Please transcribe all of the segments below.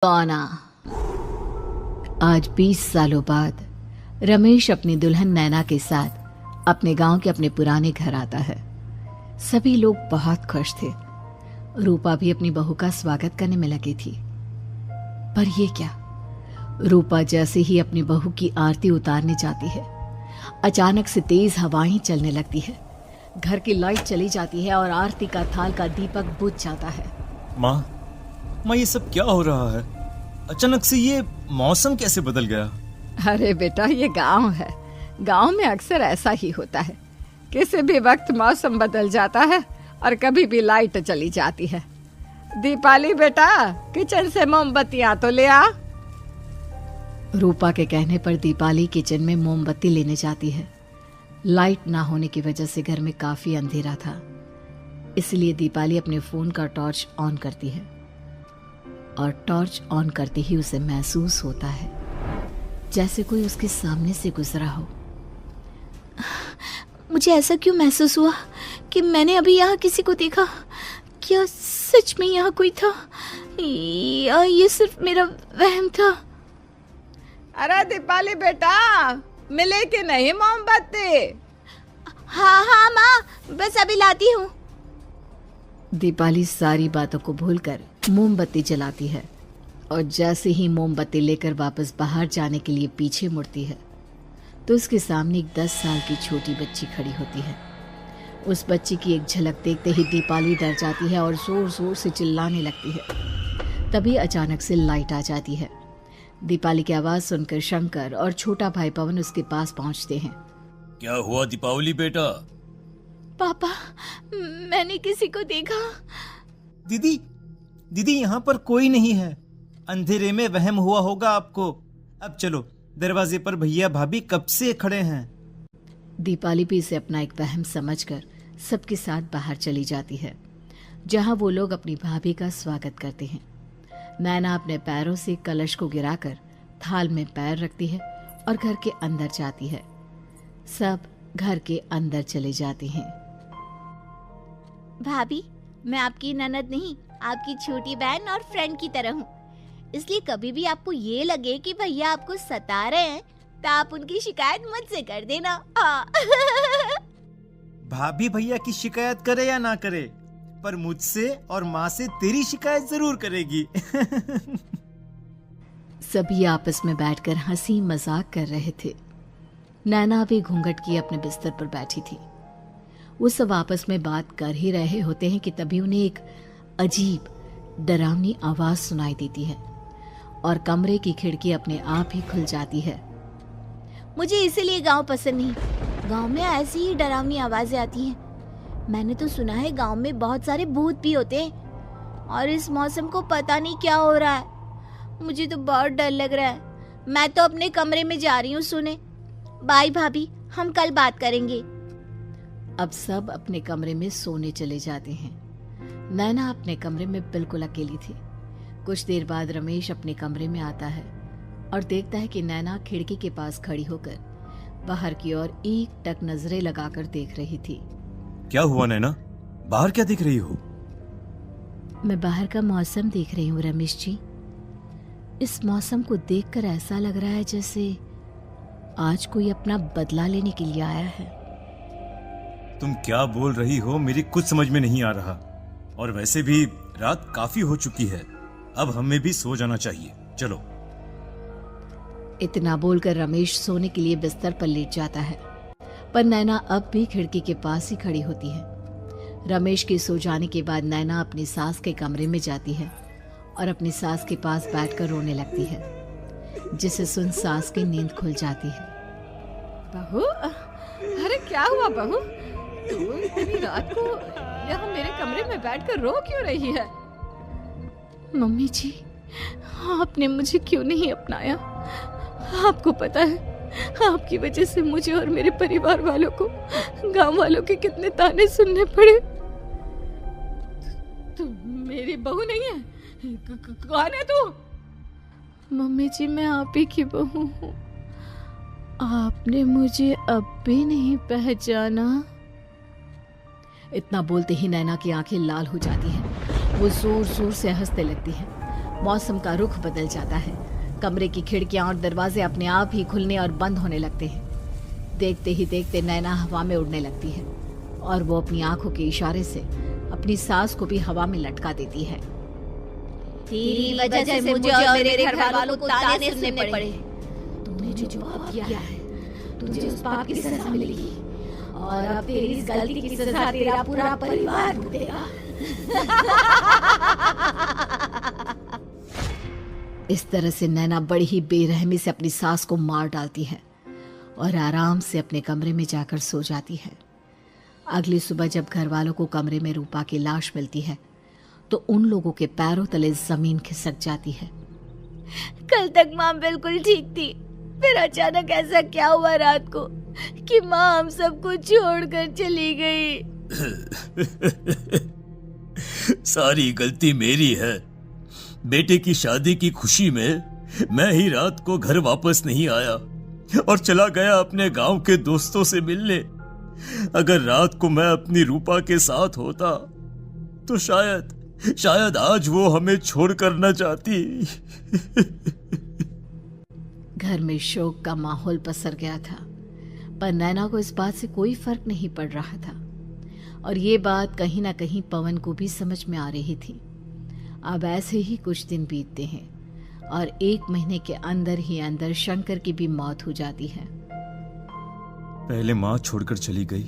कौना। आज 20 सालों बाद रमेश अपनी दुल्हन नैना के साथ अपने गांव के अपने पुराने घर आता है। सभी लोग बहुत खुश थे। रूपा भी अपनी बहू का स्वागत करने में लगी थी। पर ये क्या, रूपा जैसे ही अपनी बहू की आरती उतारने जाती है, अचानक से तेज हवाएं चलने लगती है। घर की लाइट चली जाती है और आरती का थाल का दीपक बुझ जाता है। माँ, ये सब क्या हो रहा है? अचानक से ये मौसम कैसे बदल गया? अरे बेटा, ये गांव है। गांव में अक्सर ऐसा ही होता है। किसी भी वक्त मौसम बदल जाता है और कभी भी लाइट चली जाती है। दीपाली बेटा, किचन से मोमबत्तियां तो ले आ। रूपा के कहने पर दीपाली किचन में मोमबत्ती लेने जाती है। लाइट ना होने की वजह से घर में काफी अंधेरा था, इसलिए दीपाली अपने फोन का टॉर्च ऑन करती है और टॉर्च ऑन करते ही उसे महसूस होता है जैसे कोई उसके सामने से गुजरा हो। मुझे ऐसा क्यों महसूस हुआ कि मैंने अभी यहाँ किसी को देखा? क्या सच में यहाँ कोई था या ये सिर्फ मेरा वहम था? अरे दीपाली बेटा, मिले कि नहीं मोमबत्ती? हाँ माँ, बस अभी लाती हूँ। दीपाली सारी बातों को भूलकर मोमबत्ती जलाती है और जैसे ही मोमबत्ती लेकर वापस बाहर जाने के लिए पीछे मुड़ती है तो उसके सामने एक 10 साल की छोटी बच्ची खड़ी होती है। उस बच्ची की एक झलक देखते ही दीपाली डर जाती है और जोर जोर से चिल्लाने लगती है। तभी अचानक से लाइट आ जाती है। दीपाली की आवाज सुनकर शंकर और छोटा भाई पवन उसके पास पहुंचते हैं। क्या हुआ दीपावली बेटा? पापा, मैंने किसी को देखा। दीदी यहाँ पर कोई नहीं है। अंधेरे में वहम हुआ होगा आपको। अब चलो, दरवाजे पर भैया भाभी कब से खड़े हैं। दीपाली भी इसे अपना एक वहम समझकर सबके साथ बाहर चली जाती है, जहां वो लोग अपनी भाभी का स्वागत करते हैं। नैना अपने पैरों से कलश को गिराकर थाल में पैर रखती है और घर के अंदर जाती है। सब घर के अंदर चले जाते हैं। भाभी, मैं आपकी ननद नहीं, आपकी छोटी बहन और फ्रेंड की तरह हूँ। इसलिए कभी भी आपको ये लगे कि भैया आपको सता रहे हैं तो आप उनकी शिकायत मुझसे कर देना। भाभी भैया की शिकायत करे या ना करे, पर मुझसे और माँ से तेरी शिकायत जरूर करेगी। सभी आपस में बैठकर हंसी मजाक कर रहे थे। नैना भी घूंघट किए अपने बिस्तर पर बैठी थी। वो सब आपस में बात कर ही रहे होते हैं कि तभी उन्हें एक अजीब डरावनी आवाज सुनाई देती है और कमरे की खिड़की अपने आप ही खुल जाती है। मुझे इसीलिए गांव पसंद नहीं। गांव में ऐसी ही डरावनी आवाजें आती हैं। मैंने तो सुना है गांव में बहुत सारे भूत भी होते हैं और इस मौसम को पता नहीं क्या हो रहा है। मुझे तो बहुत डर लग रहा है। मैं तो अपने कमरे में जा रही हूँ सोने। बाय भाभी, हम कल बात करेंगे। अब सब अपने कमरे में सोने चले जाते हैं। नैना अपने कमरे में बिल्कुल अकेली थी। कुछ देर बाद रमेश अपने कमरे में आता है और देखता है कि नैना खिड़की के पास खड़ी होकर बाहर की ओर एक टक नजरें लगाकर देख रही थी। क्या हुआ नैना? बाहर क्या देख रही हो? मैं बाहर का मौसम देख रही हूँ रमेश जी। इस मौसम को देखकर ऐसा लग रहा है जैसे आज कोई अपना बदला लेने के लिए आया है। तुम क्या बोल रही हो? मेरी कुछ समझ में नहीं आ रहा। और वैसे भी रात काफी हो चुकी है, अब हमें भी सो जाना चाहिए। चलो। इतना बोलकर रमेश सोने के लिए बिस्तर पर लेट जाता है, पर नैना अब भी खिड़की के पास ही खड़ी होती है। रमेश के सो जाने के बाद नैना अपनी सास के कमरे में जाती है और अपनी सास के पास बैठकर रोने लगती है, जिसे सुन सास की नींद खुल जाती है। बहू, अरे क्या हुआ बहू? तू इतनी रात को यहाँ मेरे कमरे में बैठकर रो क्यों रही है? मम्मी जी, आपने मुझे क्यों नहीं अपनाया? आपको पता है, आपकी वजह से मुझे और मेरे परिवार वालों को गांव वालों के कितने ताने सुनने पड़े। तू मेरी बहू नहीं है? कौन है तू? मम्मी जी, मैं आप ही की बहू हूँ। आपने मुझे अब भी नहीं पहचाना? इतना बोलते ही नैना की आंखें लाल हो जाती हैं। वो जोर जोर से हंसने लगती है मौसम का रुख बदल जाता है। कमरे की खिड़कियां और दरवाजे अपने आप ही खुलने और बंद होने लगते हैं। देखते ही देखते नैना हवा में उड़ने लगती है और वो अपनी आंखों के इशारे से अपनी सास को भी हवा में लटका देती है। तेरी वजह से मुझे और मेरे घर वालों को ताने सुनने पड़े। तूने जो पाप किया है, तुझे उस पाप की सजा मिलेगी और अब तेरी इस गलती की सजा तेरा पूरा परिवार भुगतेगा। इस तरह से नैना बड़ी ही बेरहमी से अपनी सास को मार डालती है और आराम से अपने कमरे में जाकर सो जाती है। अगली सुबह जब घर वालों को कमरे में रूपा की लाश मिलती है तो उन लोगों के पैरों तले जमीन खिसक जाती है। कल तक माँ बिल्कुल ठीक थी, फिर अचानक ऐसा क्या हुआ रात को कि माँ हम सबको छोड़कर चली गई। सारी गलती मेरी है। बेटे की शादी की खुशी में मैं ही रात को घर वापस नहीं आया और चला गया अपने गांव के दोस्तों से मिलने। अगर रात को मैं अपनी रूपा के साथ होता तो शायद आज वो हमें छोड़कर न जाती। घर में शोक का माहौल पसर गया था, पर नैना को इस बात से कोई फर्क नहीं पड़ रहा था और ये बात कहीं ना कहीं पवन को भी समझ में आ रही थी। अब ऐसे ही कुछ दिन बीतते हैं और 1 महीने के अंदर ही अंदर शंकर की भी मौत हो जाती है। पहले माँ छोड़कर चली गई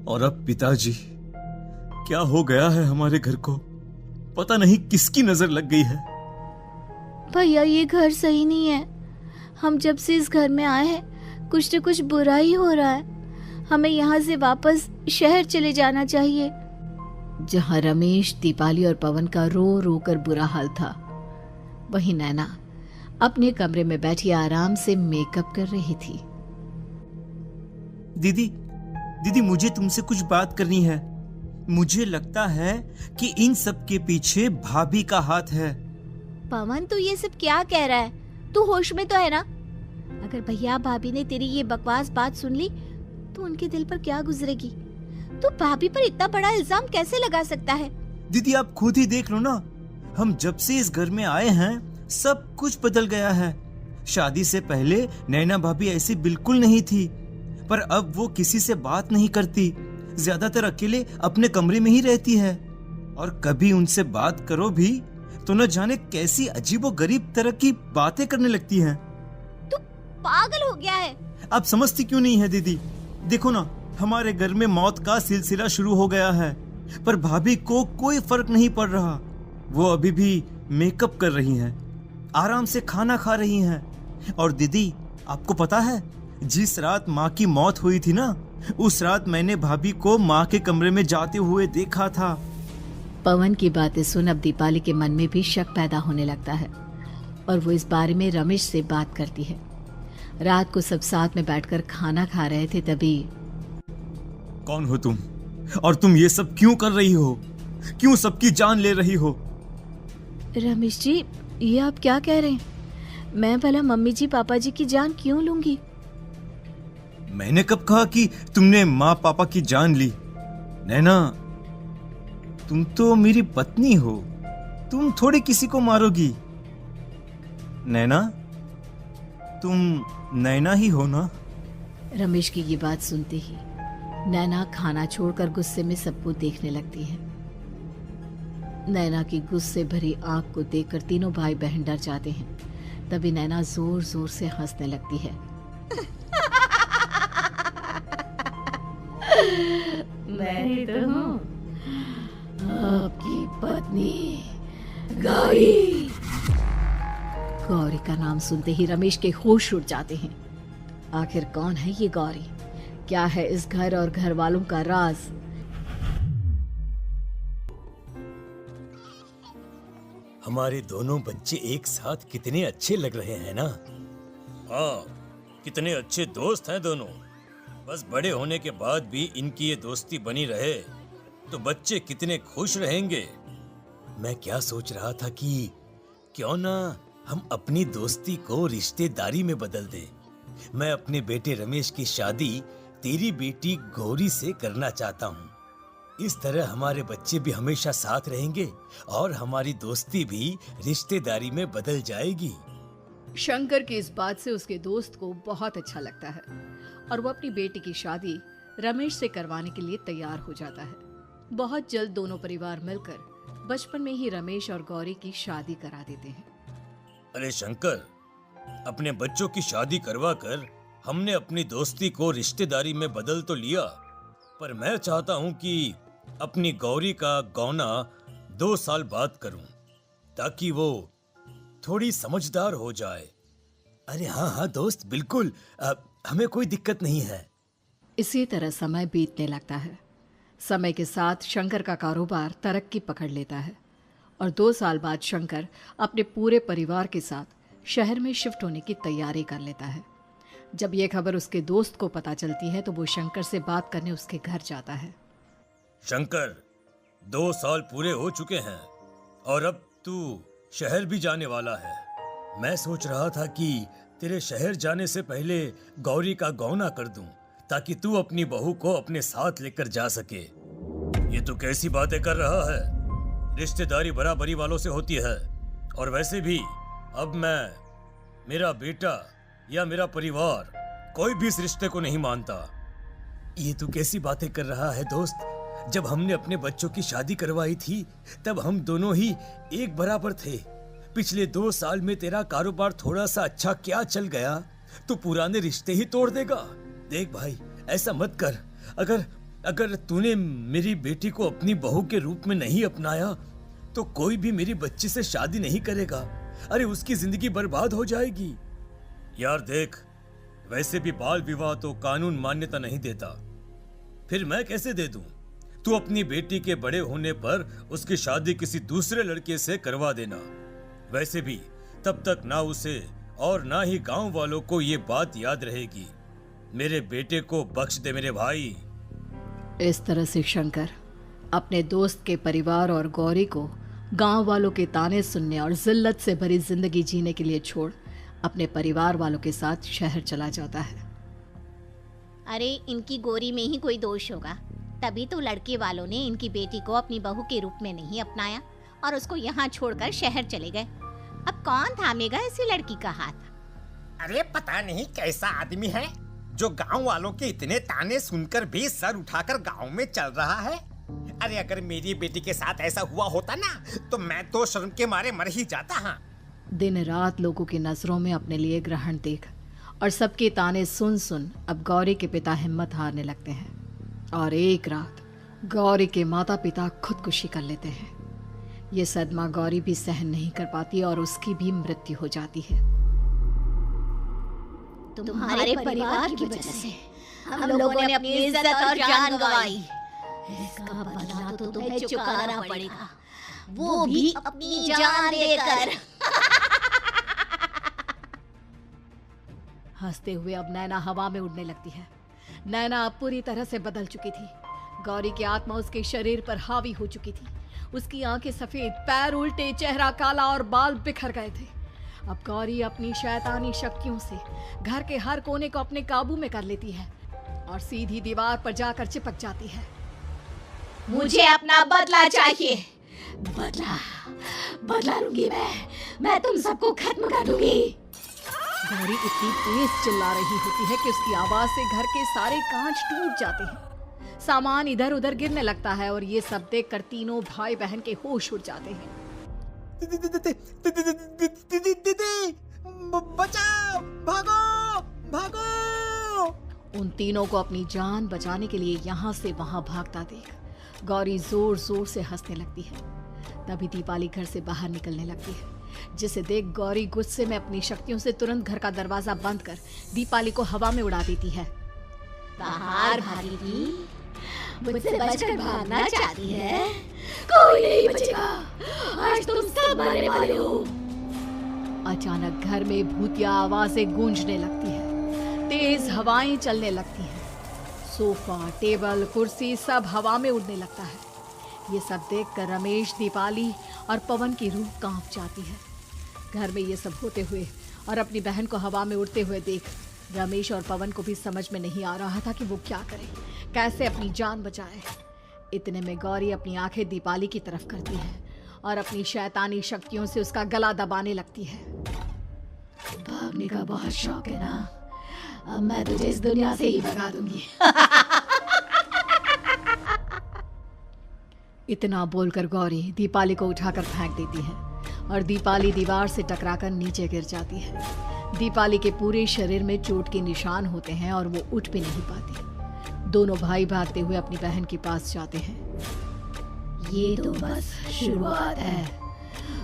और अब पिताजी। क्या हो गया है हमारे घर को? पता नहीं किसकी नजर लग गई है। भैया ये घर सही नहीं है। हम जब से इस घर में आए हैं कुछ न कुछ बुरा ही हो रहा है। हमें यहाँ से वापस शहर चले जाना चाहिए। जहाँ रमेश, दीपाली और पवन का रो रो कर बुरा हाल था, वहीं नैना अपने कमरे में बैठी आराम से मेकअप कर रही थी। दीदी मुझे तुमसे कुछ बात करनी है। मुझे लगता है कि इन सब के पीछे भाभी का हाथ है। पवन तू ये सब क्या कह रहा है? तू होश में तो है ना? अगर भैया भाभी ने तेरी ये बकवास बात सुन ली तो उनके दिल पर क्या गुजरेगी? तू भाभी पर इतना बड़ा इल्जाम कैसे लगा सकता है? दीदी आप खुद ही देख लो ना, हम जब से इस घर में आए हैं सब कुछ बदल गया है। शादी से पहले नैना भाभी ऐसी बिल्कुल नहीं थी, पर अब वो किसी से बात नहीं करती, ज्यादातर अकेले अपने कमरे में ही रहती है और कभी उनसे बात करो भी तो न जाने कैसी अजीबोगरीब तरह की बातें करने लगती हैं। तू पागल हो गया है? आप समझती क्यों नहीं है दीदी? देखो ना, हमारे घर में मौत का सिलसिला शुरू हो गया है, पर भाभी को कोई फर्क नहीं पड़ रहा। वो अभी भी मेकअप कर रही हैं, आराम से खाना खा रही हैं। और दीदी आपको पता है, जिस रात माँ की मौत हुई थी ना, उस रात मैंने भाभी को माँ के कमरे में जाते हुए देखा था। पवन की बातें सुन अब दीपाली के मन में भी शक पैदा होने लगता है और वो इस बारे में रमेश से बात करती है। रात को सब साथ में बैठकर खाना खा रहे थे, तभी कौन हो तुम और तुम ये सब क्यों कर रही हो? क्यों सबकी जान ले रही हो? रमेश जी, ये आप क्या कह रहे हैं? मैं भला मम्मी जी पापा जी की जान क्यों लूंगी? मैंने कब कहा कि तुमने माँ पापा की जान ली? नैना, तुम तो मेरी पत्नी हो, तुम थोड़ी किसी को मारोगी। नैना, तुम नैना ही हो ना? रमेश की ये बात सुनते ही नैना खाना छोड़कर गुस्से में सबको देखने लगती है। नैना की गुस्से भरी आंख को देखकर तीनों भाई बहन डर जाते हैं। तभी नैना जोर जोर से हंसने लगती है। मैं तो हूँ आपकी पत्नी गौरी। गौरी का नाम सुनते ही रमेश के होश उड़ जाते हैं। आखिर कौन है ये गौरी? क्या है इस घर और घर वालों का राज? हमारे दोनों बच्चे एक साथ कितने अच्छे लग रहे हैं ना? हाँ, कितने अच्छे दोस्त हैं दोनों। बस बड़े होने के बाद भी इनकी ये दोस्ती बनी रहे तो बच्चे कितने खुश रहेंगे। मैं क्या सोच रहा था कि क्यों ना हम अपनी दोस्ती को रिश्तेदारी में बदल दें। मैं अपने बेटे रमेश की शादी तेरी बेटी गौरी से करना चाहता हूँ। इस तरह हमारे बच्चे भी हमेशा साथ रहेंगे और हमारी दोस्ती भी रिश्तेदारी में बदल जाएगी। शंकर की इस बात से उसके दोस्त को बहुत अच्छा लगता है और वो अपनी बेटी की शादी रमेश से करवाने के लिए तैयार हो जाता है। बहुत जल्द दोनों परिवार मिलकर बचपन में ही रमेश और गौरी की शादी करा देते हैं। अरे शंकर, अपने बच्चों की शादी करवा कर हमने अपनी दोस्ती को रिश्तेदारी में बदल तो लिया, पर मैं चाहता हूं कि अपनी गौरी का गौना 2 साल बाद करूं, ताकि वो थोड़ी समझदार हो जाए। अरे हाँ हाँ दोस्त, बिल्कुल, हमें कोई दिक्कत नहीं है। इसी तरह समय बीतने लगता है। समय के साथ शंकर का कारोबार तरक्की पकड़ लेता है और 2 साल बाद शंकर अपने पूरे परिवार के साथ शहर में शिफ्ट होने की तैयारी कर लेता है। जब यह खबर उसके दोस्त को पता चलती है तो वो शंकर से बात करने उसके घर जाता है। शंकर, 2 साल पूरे हो चुके हैं और अब तू शहर भी जाने वाला है। मैं सोच रहा था कि तेरे शहर जाने से पहले गौरी का गौना कर दूं, ताकि तू अपनी बहू को अपने साथ लेकर जा सके। ये तू कैसी बातें कर रहा है? रिश्तेदारी बराबरी वालों से होती है, और वैसे भी अब मेरा बेटा या मेरा परिवार कोई भी इस रिश्ते को नहीं मानता। ये तू कैसी बातें कर रहा है दोस्त? जब हमने अपने बच्चों की शादी करवाई थी तब हम दोनों ही एक बराबर थे। पिछले 2 साल में तेरा कारोबार थोड़ा सा अच्छा क्या चल गया तो पुराने रिश्ते ही तोड़ देगा। देख भाई, ऐसा मत कर। अगर तूने मेरी बेटी को अपनी बहू के रूप में नहीं अपनाया तो कोई भी मेरी बच्ची से शादी नहीं करेगा। अरे उसकी जिंदगी बर्बाद हो जाएगी। यार देख, वैसे भी बाल विवाह तो कानून मान्यता नहीं देता, फिर मैं कैसे दे दूं? तू अपनी बेटी के बड़े होने पर उसकी शादी किसी दूसरे लड़के से करवा देना। वैसे भी तब तक ना उसे और ना ही गांव वालों को ये बात याद रहेगी। मेरे बेटे को बख्श दे मेरे भाई। इस तरह से शंकर अपने दोस्त के परिवार और गौरी को गांव वालों के ताने सुनने और जिल्लत से भरी जिंदगी जीने के लिए छोड़ अपने परिवार वालों के साथ शहर चला जाता है। अरे इनकी गौरी में ही कोई दोष होगा, तभी तो लड़के वालों ने इनकी बेटी को अपनी बहू के रूप में नहीं अपनाया और उसको यहाँ छोड़कर शहर चले गए। अब कौन थामेगा ऐसी लड़की का हाथ? अरे पता नहीं कैसा आदमी है जो गांव वालों के इतने ताने सुनकर भी सर उठाकर गांव में चल रहा है। अरे अगर मेरी बेटी के साथ ऐसा हुआ होता ना तो मैं तो शर्म के मारे मर ही जाता। हाँ, दिन रात लोगों की नजरों में अपने लिए ग्रहण देख और सबके ताने सुन सुन अब गौरी के पिता हिम्मत हारने लगते हैं और एक रात गौरी के माता पिता खुदकुशी कर लेते हैं। ये सदमा गौरी भी सहन नहीं कर पाती और उसकी भी मृत्यु हो जाती है। तुम्हारे परिवार की वजह से हम लोगों ने अपनी इज्जत और जान गंवाई। इसका बदला तो तुम्हें चुकाना पड़ेगा, वो भी अपनी जान देकर। हंसते हुए अब नैना हवा में उड़ने लगती है। नैना अब पूरी तरह से बदल चुकी थी। गौरी की आत्मा उसके शरीर पर हावी हो चुकी थी। उसकी आंखें सफेद, पैर उल्टे, चेहरा काला और बाल बिखर गए थे। अब गौरी अपनी शैतानी शक्तियों से घर के हर कोने को अपने काबू में कर लेती है और सीधी दीवार पर जाकर चिपक जाती है। मुझे अपना बदला चाहिए। बदला लूंगी मैं तुम सबको खत्म कर दूंगी। गौरी इतनी तेज चिल्ला रही होती है कि उसकी आवाज से घर के सारे कांच टूट जाते हैं। सामान इधर उधर गिरने लगता है और ये सब देखकर तीनों भाई बहन के होश उड़ जाते हैं। बचाओ, भागो भागो। उन तीनों को अपनी जान बचाने के लिए यहाँ से वहां भागता देख गौरी जोर जोर से हंसने लगती है। तभी दीपाली घर से बाहर निकलने लगती है, जिसे देख गौरी गुस्से में अपनी शक्तियों से तुरंत घर का दरवाजा बंद कर दीपाली को हवा में उड़ा देती है। बाहर भागेगी, मुझसे बचकर भागना चाहती है? कोई नहीं बचेगा, आज तुम सब मरने वाले हो। अचानक घर में भूतिया आवाजें गूंजने लगती है, तेज हवाएं चलने लगती हैं। सोफा, टेबल, कुर्सी सब हवा में उड़ने लगता है। ये सब देखकर रमेश, दीपाली और पवन की रूह कांप जाती है। घर में ये सब होते हुए और अपनी बहन को हवा में उड़ते हुए देख रमेश और पवन को भी समझ में नहीं आ रहा था कि वो क्या करे, कैसे अपनी जान बचाए। इतने में गौरी अपनी आंखें दीपाली की तरफ करती है और अपनी शैतानी शक्तियों से उसका गला दबाने लगती है। भागने का बहुत शौक है ना, अब मैं तुझे इस दुनिया से ही भगा दूंगी। इतना बोलकर गौरी दीपाली को उठाकर फेंक देती है और दीपाली दीवार से टकराकर नीचे गिर जाती है। दीपाली के पूरे शरीर में चोट के निशान होते हैं और वो उठ भी नहीं पाती। दोनों भाई भागते हुए अपनी बहन के पास जाते हैं। ये तो बस शुरुआत है,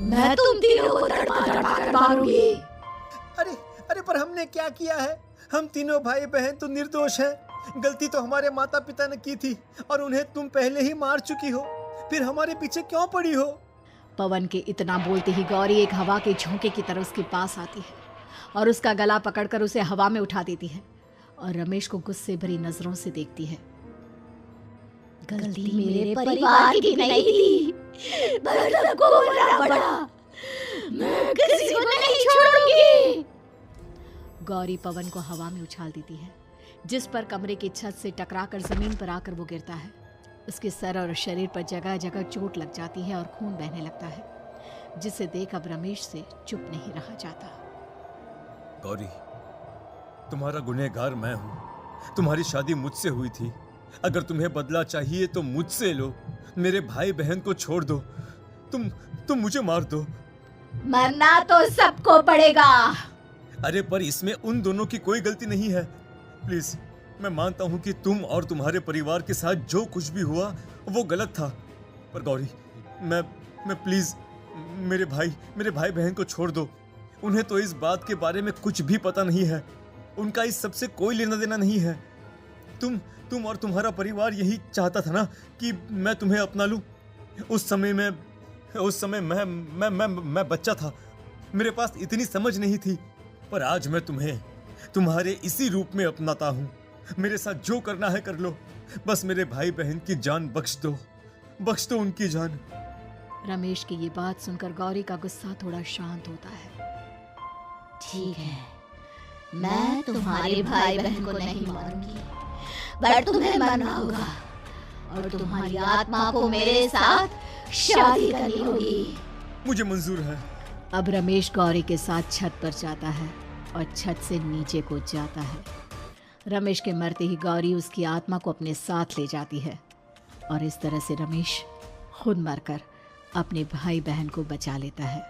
मैं तुम तीनों को तड़पा कर मारूंगी। अरे अरे, पर हमने क्या किया है? हम तीनों भाई बहन तो निर्दोष हैं। गलती तो हमारे माता पिता ने की थी और उन्हें तुम पहले ही मार चुकी हो, फिर हमारे पीछे क्यों पड़ी हो? पवन के इतना बोलते ही गौरी एक हवा के झोंके की तरह उसके पास आती है और उसका गला पकड़कर उसे हवा में उठा देती है और रमेश को गुस्से भरी नजरों से देखती है। गलती मेरे परिवार की नहीं थी, पर सबको बोलना पड़ा। मैं किसी को नहीं छोड़ूंगी। गौरी पवन को हवा में उछाल देती है, जिस पर कमरे की छत से टकराकर जमीन पर आकर वो गिरता है। उसके सर और शरीर पर जगह जगह चोट लग जाती है और खून बहने लगता है, जिसे देख अब रमेश से चुप नहीं रहा जाता। गौरी, तुम्हारा गुनहगार मैं हूँ। तुम्हारी शादी मुझसे हुई थी। अगर तुम्हें बदला चाहिए तो मुझसे लो। मेरे भाई बहन को छोड़ दो। तुम मुझे मार दो। मरना तो सबको पड़ेगा। अरे पर इसमें उन दोनों की कोई गलती नहीं है। प्लीज, मैं मानता हूँ कि तुम और तुम्हारे परिवार के साथ जो कुछ भी हुआ वो गलत था, पर गौरी, मैं प्लीज मेरे भाई बहन को छोड़ दो। उन्हें तो इस बात के बारे में कुछ भी पता नहीं है। उनका इस सबसे कोई लेना देना नहीं है। तुम और तुम्हारा परिवार यही चाहता था ना कि मैं तुम्हें अपना लूं। उस समय मैं बच्चा था। मेरे पास इतनी समझ नहीं थी, पर आज मैं तुम्हें तुम्हारे इसी रूप में अपनाता हूं। मेरे साथ जो करना है कर लो, बस मेरे भाई बहन की जान बख्श दो उनकी जान। रमेश की ये बात सुनकर गौरी का गुस्सा थोड़ा शांत होता है। ठीक है, मैं तुम्हारे भाई बहन को नहीं मारूंगी, पर तुम्हें मरना होगा और तुम्हारी आत्मा को मेरे साथ शादी करनी होगी। मुझे मंजूर है। अब रमेश गौरी के साथ छत पर जाता है और छत से नीचे कूद जाता है। रमेश के मरते ही गौरी उसकी आत्मा को अपने साथ ले जाती है और इस तरह से रमेश खुद मरकर अपने भाई बहन को बचा लेता है।